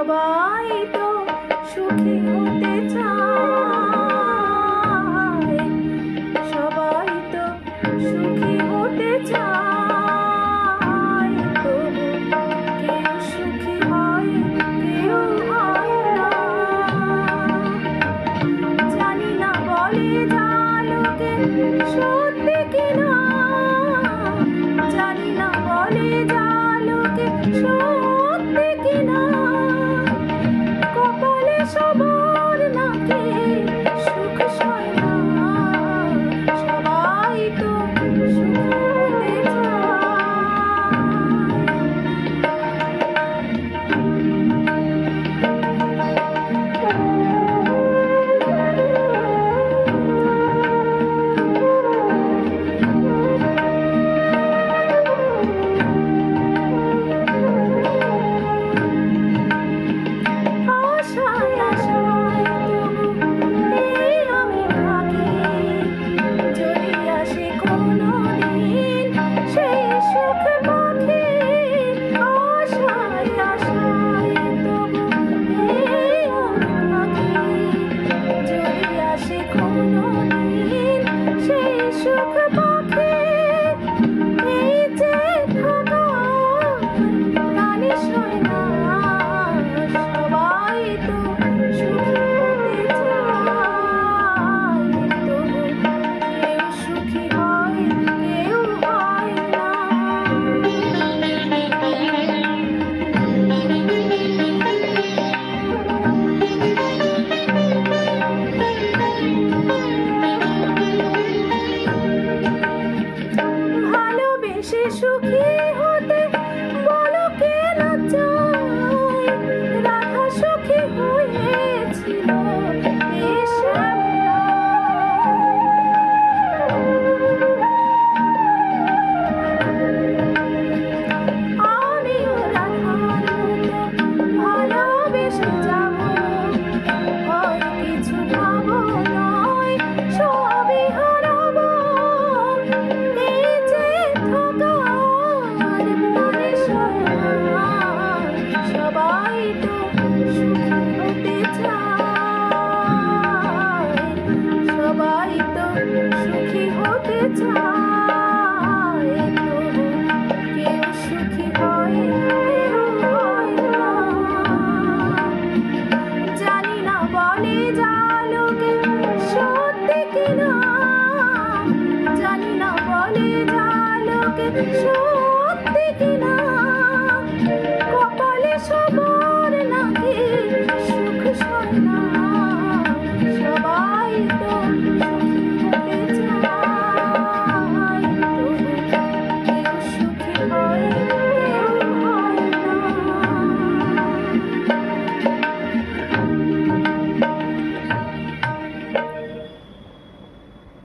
সবাই তো সুখী হতে চায়, সবাই তো সুখী হতে চায়, তবু কেউ সুখী হয় কেউ হয় না। জানি না বলে যা লোকে সত্যি কিনা, জানি না বলে যা লোকে সত্যি কিনা, কপালে সবার নাকি সুখ সয় না, সবাই তো সুখী হতে চায়। আশায় আশায় তবু এই আমি থাকি, যদি আসে কোনোদিন সেই সুখ পাখি। আশায় আশায় তবু এই আমি থাকি, যদি আসে কোনোদিন সেই সুখ পাখি। এই যে থাকা প্রাণে সয় না, সবাই তো সুখী হতে চায়, তবু কেউ সুখী হয় কেউ হয় না। ভালোবেসে সুখী হতে বলো কে না চায়, রাধা সুখী হয়েছিল এই শ্যামলায়। আমিও রাধার মতো ভালোবেসে যাব, হয় কিছু পাবো নয় সবই হারাবো। এই যে থাকা প্রাণে সয় না, সবাই তো সুখী হতে চায়, সবাই তো সুখী হতে চায়, তবু কেউ সুখী হয় কেউ হয় না। জানি না বলে যা লোকে সত্যি কিনা, জানি না বলে যা লোকে সত্যি কিনা, কপালে সব